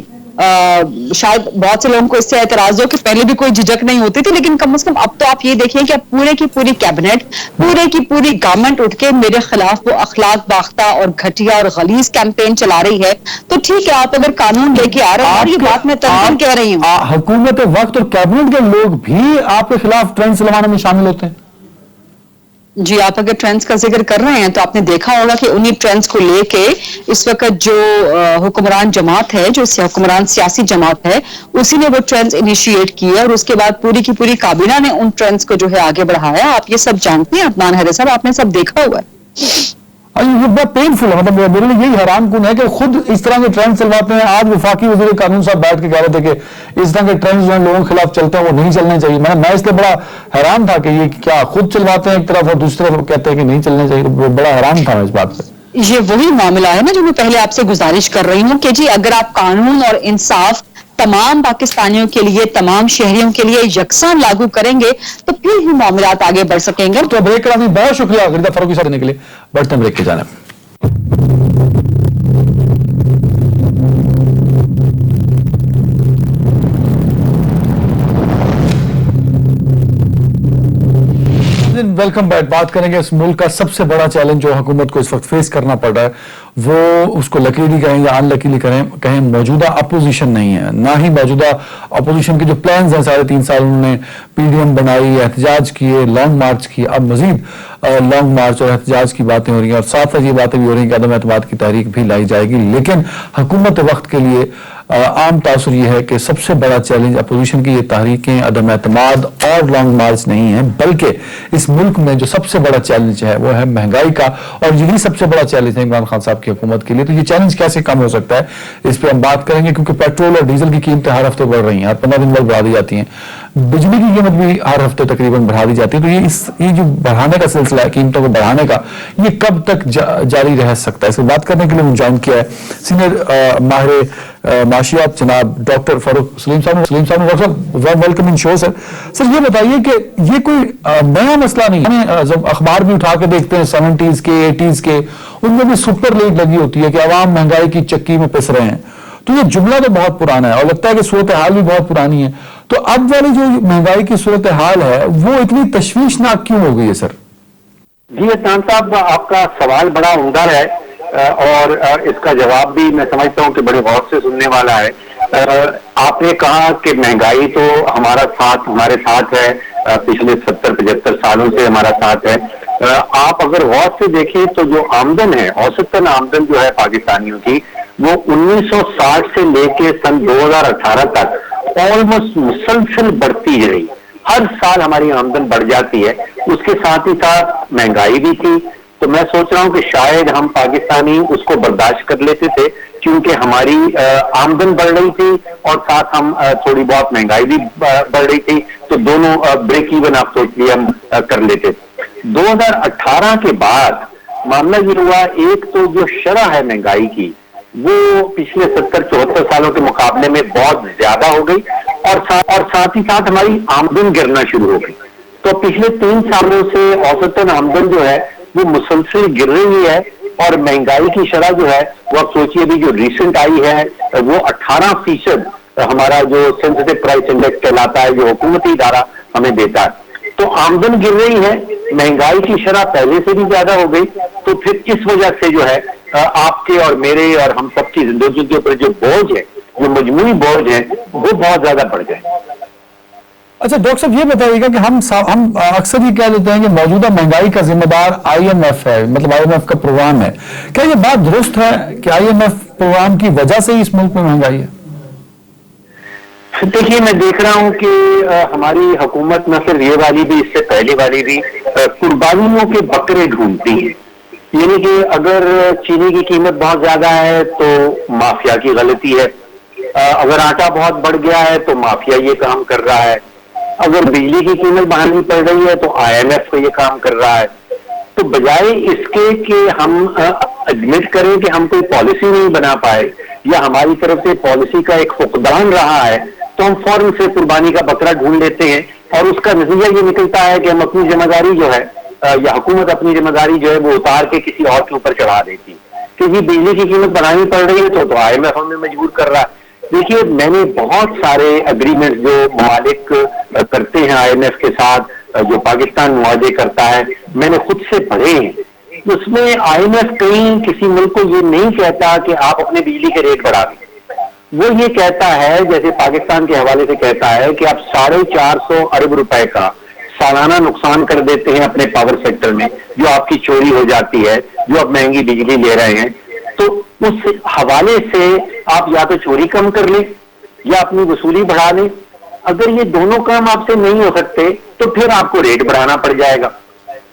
शायद बहुत से लोगों को इससे एतराज हो कि पहले भी कोई झिझक नहीं होती थी, लेकिन कम से कम अब तो आप ये देखिए कि अब पूरे की पूरी कैबिनेट, पूरे की पूरी गवर्नमेंट उठ के मेरे खिलाफ वो अखलाक बाख्ता और घटिया और गलीज कैंपेन चला रही है। तो ठीक है, आप अगर कानून लेके आ रहे हैं, और ये बात मैं तर्जन कह रही हूँ, हुकूमत वक्त और कैबिनेट के लोग भी आपके खिलाफ ट्रेंड चलवाने में शामिल होते हैं। जी, आप अगर ट्रेंड्स का जिक्र कर रहे हैं तो आपने देखा होगा कि उन्हीं ट्रेंड्स को लेके इस वक्त जो हुक्मरान जमात है, जो हुक्मरान सियासी जमात है, उसी ने वो ट्रेंड्स इनिशिएट किए, और उसके बाद पूरी की पूरी काबीना ने उन ट्रेंड्स को जो है आगे बढ़ाया। आप ये सब जानते हैं अदनान हैदर साहब, आपने सब देखा हुआ है। ये बहुत पेनफुल है, मतलब मेरे लिए यही हैरान कुन है कि खुद इस तरह के ट्रेंड चलवाते हैं। आज वफाकी वज़ीर कानून साहब बैठ के कह रहे थे कि इस तरह के ट्रेंड्स जो लोगों के खिलाफ चलते हैं वो नहीं चलने चाहिए। मैं इसलिए बड़ा हैरान था कि ये क्या खुद चलवाते हैं एक तरफ और दूसरी तरफ कहते हैं कि नहीं चलने चाहिए। बड़ा हैरान था मैं इस बात से। ये वही मामला है ना जो मैं पहले आपसे गुजारिश कर रही हूँ कि जी अगर आप कानून और इंसाफ तमाम पाकिस्तानियों के लिए, तमाम शहरियों के लिए यकसान लागू करेंगे तो फिर ही मामलात आगे बढ़ सकेंगे। तो ब्रेक करा दी, बहुत शुक्रिया गरीदा फारूकी साहब देने के लिए। बढ़ते हैं ब्रेक की जानिब। Welcome back. बात करेंगे इस मुल्क का सबसे बड़ा चैलेंज जो हुकूमत को इस वक्त फेस करना पड़ रहा है, वो उसको लकीली कहें या अनलकीली कहें, मौजूदा अपोजिशन नहीं है। ना ही मौजूदा अपोजिशन के जो प्लान्स हैं, 3.5 साल उन्होंने PDM बनाई, एहतजाज किए, लॉन्ग मार्च किए, अब मजीद लॉन्ग मार्च और एहतजाज की बातें हो रही हैं, और साथ साथ ये बातें भी हो रही हैं कि अदम एतमाद की तहरीक भी लाई जाएगी। लेकिन हुकूमत वक्त के लिए आम तासुर यह है कि सबसे बड़ा चैलेंज अपोजिशन की ये तहरीकें, अदम एतमाद और लॉन्ग मार्च नहीं है, बल्कि इस मुल्क में जो सबसे बड़ा चैलेंज है वो है महंगाई का, और यही सबसे बड़ा चैलेंज है इमरान खान साहब की हुकूमत के लिए। तो ये चैलेंज कैसे कम हो सकता है, इस पर हम बात करेंगे, क्योंकि पेट्रोल और डीजल की कीमतें हर हफ्ते बढ़ रही हैं, हर 15 दिन बाद बढ़ा दी जाती हैं। बिजली की कीमत भी हर हफ्ते तकरीबन बढ़ा दी जाती है। तो ये जो बढ़ाने का सिलसिला है, कीमतों को बढ़ाने का, ये कब तक जारी रह सकता है? इसको बात करने के लिए मुझे ज्वाइन किया है सीनियर माहिर माशियात जनाब डॉक्टर फारूक सलीम साहब। डॉक्टर साहब वेलकम इन शो। सर ये बताइए कि ये कोई नया मसला नहीं है। जब अखबार भी उठा के देखते हैं 70s के 80s के, उनमें भी सुपर लीड लगी होती है कि अवाम महंगाई की चक्की में पिस रहे हैं। तो ये जुमला तो बहुत पुराना है और लगता है कि सूरत हाल भी बहुत पुरानी है। तो अब वाली जो महंगाई की सूरत हाल है वो इतनी तशवीशनाक क्यों हो गई है सर? जी अदनान साहब, आपका सवाल बड़ा उम्दा है और इसका जवाब भी मैं समझता हूं कि बड़े गौर से सुनने वाला है। आपने कहा कि महंगाई तो हमारे साथ है, पिछले 70-75 सालों से हमारा साथ है। आप अगर गौर से देखें तो जो आमदन है, औसतन आमदन जो है पाकिस्तानियों की, वो 1960 से लेके सन 2018 तक ऑलमोस्ट मुसलसल बढ़ती रही। हर साल हमारी आमदन बढ़ जाती है। उसके साथ ही साथ महंगाई भी थी। तो मैं सोच रहा हूं कि शायद हम पाकिस्तानी उसको बर्दाश्त कर लेते थे, क्योंकि हमारी आमदन बढ़ रही थी और साथ हम थोड़ी बहुत महंगाई भी बढ़ रही थी। तो दोनों ब्रेक इवन आप सोच लिए हम कर लेते थे। 2018 के बाद मामला ये हुआ, एक तो जो शरह है महंगाई की वो पिछले 70-74 सालों के मुकाबले में बहुत ज्यादा हो गई और साथ ही साथ हमारी आमदन गिरना शुरू हो गई। तो पिछले 3 सालों से औसतन आमदन जो है वो मुसलसल गिर रही है और महंगाई की शरह जो है वो आप सोचिए भी जो रिसेंट आई है वो 18% हमारा जो सेंसिटिव प्राइस इंडेक्स कहलाता है, जो हुकूमती इदारा हमें देता है। तो आमदन गिर रही है, महंगाई की शरह पहले से भी ज्यादा हो गई। तो फिर इस वजह से जो है आपके और मेरे और हम सबकी जिंदगी के ऊपर जो बोझ है, जो मजमूई बोझ है, वो बहुत ज्यादा बढ़ गए। अच्छा डॉक्टर साहब ये बताइएगा कि हम अक्सर ये कह देते हैं कि मौजूदा महंगाई का जिम्मेदार IMF है, मतलब IMF का प्रोग्राम है। क्या ये बात दुरुस्त है कि IMF प्रोग्राम की वजह से ही इस मुल्क में महंगाई है? देखिए, मैं देख रहा हूं कि हमारी हुकूमत न सिर्फ ये वाली भी, इससे पहले वाली भी कुर्बानियों के बकरे ढूंढती है। यानी कि अगर चीनी की कीमत बहुत ज्यादा है तो माफिया की गलती है, अगर आटा बहुत बढ़ गया है तो माफिया ये काम कर रहा है, अगर बिजली की कीमत बढ़ानी पड़ रही है तो IMF को ये काम कर रहा है। तो बजाय इसके कि हम एडमिट करें कि हम कोई पॉलिसी नहीं बना पाए या हमारी तरफ से पॉलिसी का एक फुकदान रहा है, तो हम फौरन से कुर्बानी का बकरा ढूंढ लेते हैं और उसका नतीजा ये निकलता है कि हम अपनी जिम्मेदारी जो है या हुकूमत अपनी जिम्मेदारी जो है वो उतार के किसी और के ऊपर चढ़ा देती है। क्योंकि बिजली की कीमत बढ़ानी पड़ रही है तो IMF हमें मजबूर कर रहा है। देखिए, मैंने बहुत सारे एग्रीमेंट जो ममालिक करते हैं IMF के साथ, जो पाकिस्तान मुआहदे करता है, मैंने खुद से पढ़े हैं। उसमें IMF कहीं किसी मुल्क को ये नहीं कहता कि आप अपने बिजली के रेट बढ़ा दें। वो ये कहता है, जैसे पाकिस्तान के हवाले से कहता है कि आप 450 अरब रुपए का सालाना नुकसान कर देते हैं अपने पावर सेक्टर में, जो आपकी चोरी हो जाती है, जो आप महंगी बिजली ले रहे हैं। तो उस हवाले से आप या तो चोरी कम कर लें या अपनी वसूली बढ़ा लें। अगर ये दोनों काम आपसे नहीं हो सकते तो फिर आपको रेट बढ़ाना पड़ जाएगा।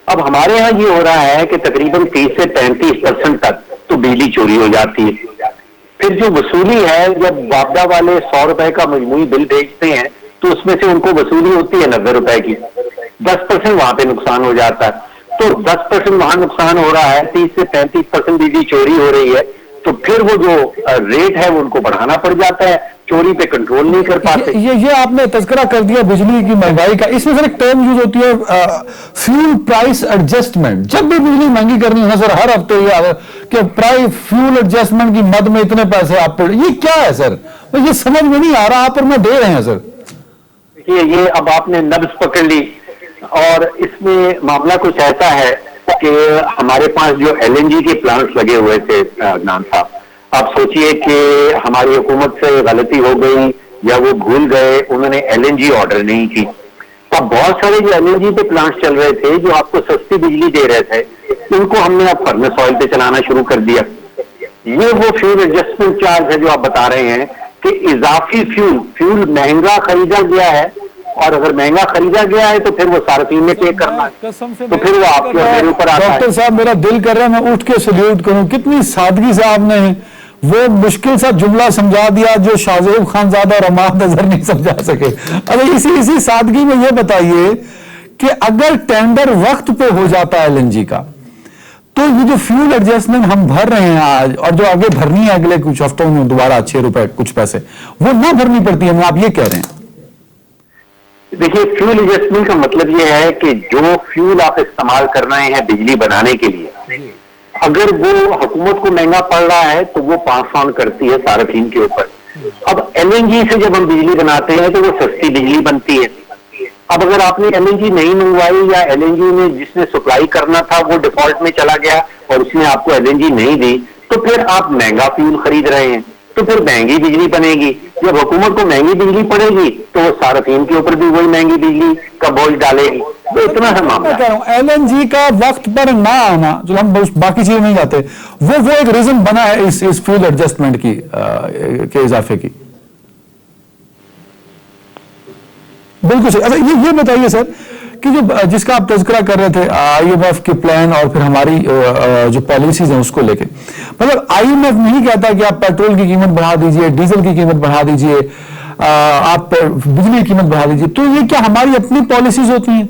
अब हमारे यहाँ ये हो रहा है कि तकरीबन 30 से 35% तक तो बिजली चोरी हो जाती है। फिर जो वसूली है, जब वापदा वाले 100 रुपए का मजमूई बिल भेजते हैं तो उसमें से उनको वसूली होती है 90 रुपए की, 10% वहां पे नुकसान हो जाता है। तो 10% वहां नुकसान हो रहा है, 30 से 35% बिजली चोरी हो रही है, तो फिर वो जो रेट है वो उनको बढ़ाना पड़ जाता है, चोरी पे कंट्रोल नहीं कर पाते। ये आपने तज़किरा कर दिया बिजली की महंगाई का। इसमें सर एक टर्म यूज होती है फ्यूल प्राइस एडजस्टमेंट। जब भी बिजली महंगी करनी है सर, हर हफ्ते ये कि प्राइस फ्यूल एडजस्टमेंट की मद में इतने पैसे आप पे, ये क्या है सर? ये समझ में नहीं आ रहा, आप पर मैं दे रहे हैं सर। देखिए, ये अब आपने नब्ज पकड़ ली और इसमें मामला कुछ ऐसा है कि हमारे पास जो LNG के प्लांट्स लगे हुए थे अदनान साहब, आप सोचिए कि हमारी हुकूमत से गलती हो गई या वो भूल गए, उन्होंने LNG ऑर्डर नहीं की। अब बहुत सारे जो LNG पे प्लांट्स चल रहे थे जो आपको सस्ती बिजली दे रहे थे, उनको हमने अब फर्नेस ऑयल पे चलाना शुरू कर दिया। ये वो फ्यूल एडजस्टमेंट चार्ज है जो आप बता रहे हैं कि इजाफी फ्यूल महंगा खरीदा गया है, और अगर महंगा खरीदा गया है तो फिर वो सार्फिन में पे करना है, तो फिर वो आपके और मेरे ऊपर आता है। डॉक्टर साहब, मेरा दिल कर रहा है मैं उठ के सल्यूट करूं, कितनी सादगी से आपने وہ مشکل سا جملہ سمجھا دیا جو شاہزیب خانزادہ اور عماد اظہر نہیں سمجھا سکے. اگر اسی سادگی میں یہ بتائیے کہ اگر ٹینڈر وقت پہ ہو جاتا ہے LNG کا تو یہ جو فیول ایڈجسٹمنٹ ہم بھر رہے ہیں آج اور جو آگے بھرنی ہے اگلے کچھ ہفتوں میں دوبارہ 6 روپے کچھ پیسے وہ نہ بھرنی پڑتی ہے, آپ یہ کہہ رہے ہیں. دیکھیے فیول ایڈجسٹمنٹ کا مطلب یہ ہے کہ جو فیول آپ استعمال کر رہے ہیں بجلی بنانے کے لیے اگر وہ حکومت کو مہنگا پڑ رہا ہے تو وہ پاس آن کرتی ہے صارفین کے اوپر. اب LNG سے جب ہم بجلی بناتے ہیں تو وہ سستی بجلی بنتی ہے. اب اگر آپ نے LNG نہیں منگوائی یا LNG میں جس نے سپلائی کرنا تھا وہ ڈیفالٹ میں چلا گیا اور اس نے آپ کو LNG نہیں دی تو پھر آپ مہنگا فیول خرید رہے ہیں تو پھر مہنگی بجلی بنے گی. جب حکومت کو مہنگی بجلی پڑے گی تو صارفین کے اوپر بھی وہی مہنگی بجلی کا بوجھ ڈالے گی. تو اتنا ہے معاملہ. میں کہہ رہا ہوں LNG کا وقت پر نہ آنا جو ہم باقی چیزیں نہیں جاتے وہ ایک ریزن بنا ہے اس فیول ایڈجسٹمنٹ کے اضافے کی. بالکل صحیح. اچھا یہ بتائیے سر کہ جس کا آپ تذکرہ کر رہے تھے IMF کے پلان اور پھر ہماری جو پالیسیز ہیں اس کو لے کے, مطلب IMF نہیں کہتا کہ آپ پیٹرول کی قیمت بڑھا دیجئے, ڈیزل کی قیمت بڑھا دیجئے, آپ بجلی کی قیمت بڑھا دیجئے, تو یہ کیا ہماری اپنی پالیسیز ہوتی ہیں؟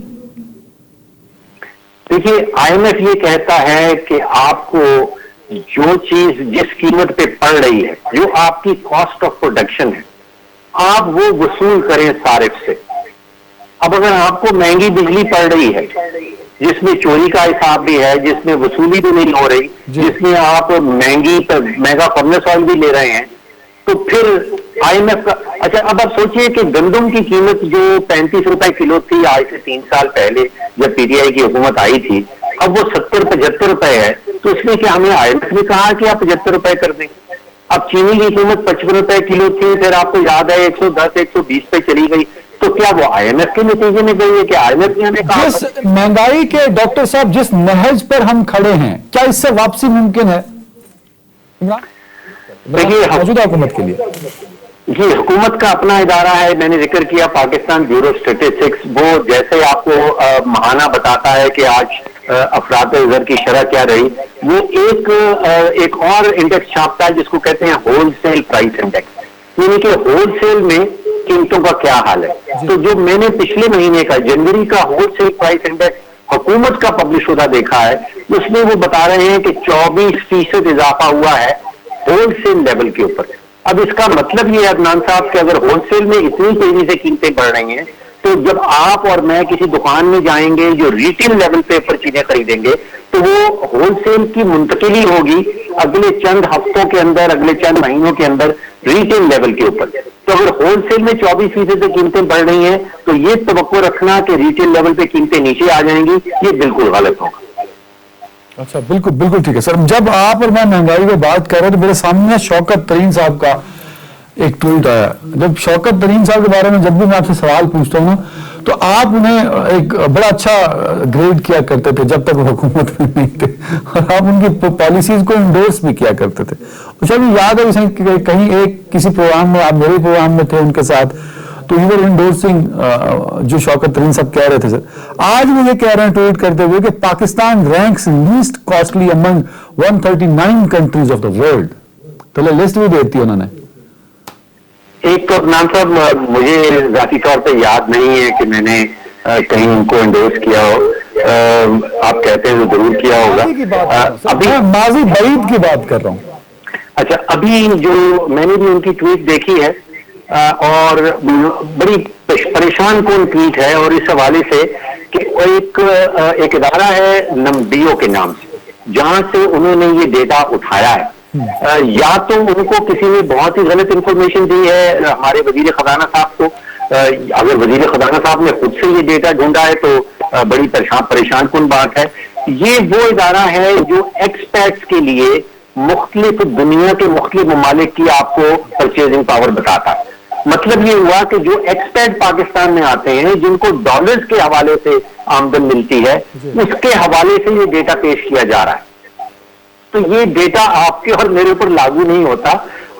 دیکھیے IMF یہ کہتا ہے کہ آپ کو جو چیز جس قیمت پہ پڑ رہی ہے جو آپ کی کاسٹ آف پروڈکشن ہے آپ وہ وصول کریں صارف سے. اب اگر آپ کو مہنگی بجلی پڑ رہی ہے جس میں چوری کا حساب بھی ہے, جس میں وصولی بھی نہیں ہو رہی, جس میں آپ مہنگا فرنس آئل بھی لے رہے ہیں, تو پھر IMF کا اچھا اب آپ سوچئے کہ گندم کی قیمت جو 35 روپے کلو تھی آج سے 3 سال پہلے جب PTI کی حکومت آئی تھی, اب وہ 70-75 روپے ہے. تو اس میں کیا ہمیں IMF نے کہا کہ آپ 75 روپے کر دیں. اب چینی کی قیمت 55 روپے کلو تھی, پھر آپ کو یاد ہے 110-120 پہ چلی گئی, تو کیا وہ IMF کے نتیجے میں گئی ہے کہ IMF نے ہمیں کہا جس مہنگائی کے ڈاکٹر صاحب جس نہج پر ہم کھڑے ہیں کیا اس سے واپسی ممکن ہے موجودہ حکومت کے لیے؟ جی حکومت کا اپنا ادارہ ہے, میں نے ذکر کیا پاکستان بیورو اسٹیٹسٹکس, وہ جیسے آپ کو ماہانہ بتاتا ہے کہ آج افراط زر کی شرح کیا رہی, وہ ایک اور انڈیکس چھاپتا ہے جس کو کہتے ہیں ہول سیل پرائس انڈیکس, یعنی کہ ہول سیل میں قیمتوں کا کیا حال ہے. تو جو میں نے پچھلے مہینے کا جنوری کا ہول سیل پرائس انڈیکس حکومت کا پبلش ہوتا دیکھا ہے, اس میں وہ بتا رہے ہیں کہ 24% اضافہ ہوا ہے ہول سیل لیول کے اوپر. اب اس کا مطلب یہ ہے عدنان صاحب کہ اگر ہول سیل میں اتنی تیزی سے قیمتیں بڑھ رہی ہیں تو جب آپ اور میں کسی دکان میں جائیں گے جو ریٹیل لیول پہ اوپر چیزیں خریدیں گے تو وہ ہول سیل کی منتقلی ہوگی اگلے چند ہفتوں کے اندر, اگلے چند مہینوں کے اندر ریٹیل لیول کے اوپر. تو اگر ہول سیل میں 24% سے قیمتیں بڑھ رہی ہیں تو یہ توقع رکھنا کہ ریٹیل لیول پہ قیمتیں نیچے آ جائیں گی یہ بالکل غلط ہوگا. اچھا بالکل ٹھیک ہے سر. جب آپ اور میں مہنگائی پہ بات کر رہے تو میرے سامنے شوکت ترین صاحب کا ایک ٹویٹ آیا. جب شوکت ترین صاحب کے بارے میں جب بھی میں آپ سے سوال پوچھتا ہوں نا تو آپ انہیں ایک بڑا اچھا گریڈ کیا کرتے تھے جب تک وہ حکومت میں نہیں تھے, اور آپ ان کی پالیسیز کو انڈورس بھی کیا کرتے تھے. شاید یاد ہے کہیں کسی پروگرام میں آپ میرے پروگرام میں تھے ان کے ساتھ, تو یو آر انڈورسنگ جو شوکت ترین صاحب کہہ رہے تھے سر. آج وہ یہ کہہ رہے ہیں ٹویٹ کرتے ہوئے کہ Pakistan ranks list costly Umang 139 countries of the world. تو لسٹ بھی دیتی ہے انہوں نے. ایک تو عدنان صاحب مجھے ذاتی طور پہ یاد نہیں ہے کہ میں نے کہیں ان کو انڈورس کیا ہو, آپ کہتے ہیں وہ ضرور کیا ہوگا. ابھی ماضی بعید کی بات کر رہا ہوں. اچھا ابھی جو میں نے بھی ان کی ٹویٹ دیکھی ہے اور بڑی پریشان کن ٹویٹ ہے, اور اس حوالے سے کہ ایک ادارہ ہے نمبیو کے نام سے جہاں سے انہوں نے یہ ڈیٹا اٹھایا ہے. یا تو ان کو کسی نے بہت ہی غلط انفارمیشن دی ہے ہمارے وزیر خزانہ صاحب کو, اگر وزیر خزانہ صاحب نے خود سے یہ ڈیٹا ڈھونڈا ہے تو بڑی پریشان کن بات ہے. یہ وہ ادارہ ہے جو ایکسپیکٹس کے لیے مختلف دنیا کے مختلف ممالک کی آپ کو پرچیزنگ پاور بتاتا ہے. مطلب یہ ہوا کہ جو ایکسپیٹ پاکستان میں آتے ہیں جن کو ڈالرز کے حوالے سے آمدن ملتی ہے اس کے حوالے سے یہ ڈیٹا پیش کیا جا رہا ہے. تو یہ ڈیٹا آپ کے اور میرے اوپر لاگو نہیں ہوتا.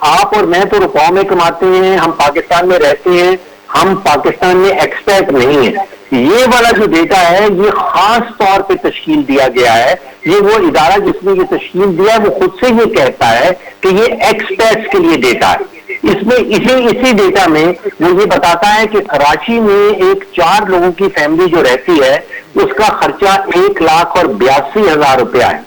آپ اور میں تو روپوں میں کماتے ہیں, ہم پاکستان میں رہتے ہیں, हम पाकिस्तान में एक्सपर्ट नहीं है। ये वाला जो डेटा है ये खास तौर पे तश्कील दिया गया है, ये वो इदारा जिसने ये तश्कील दिया है वो खुद से ये कहता है कि ये एक्सपर्ट्स के लिए डेटा है। इसमें इसी डेटा में वो ये बताता है कि कराची में एक 4 लोगों की फैमिली जो रहती है उसका खर्चा 1,82,000 रुपया है।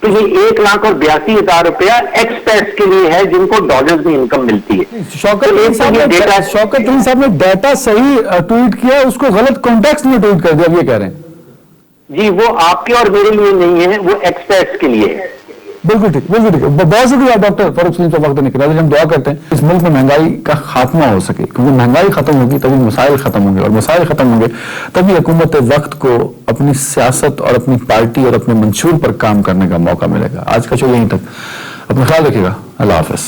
तो ये 1,82,000 रुपया एक्सपर्ट्स के लिए है जिनको डॉलर्स में इनकम मिलती है। शौकत तो अली साहब ये ने डेटा शौकत अली साहब ने डाटा सही ट्वीट किया, उसको गलत कॉन्टेक्स्ट में ट्वीट कर दिया, ये कह रहे हैं। जी, वो आपके और मेरे लिए नहीं है, वो एक्सपर्ट्स के लिए है। बिल्कुल ठीक, बिल्कुल ठीक। बहुत शुक्रिया डॉक्टर फारूक सलीम साहब, वक्त निकला। हम दुआ करते हैं इस मुल्क में महंगाई का खात्मा हो सके, क्योंकि महंगाई खत्म होगी तभी मसाइल खत्म होंगे, और मसाइल खत्म होंगे तभी हुकूमत वक्त को अपनी सियासत और अपनी पार्टी और अपने मंशूर पर काम करने का मौका मिलेगा। आज का शो यहीं तक, अपना ख्याल रखिएगा, अल्लाह हाफिज।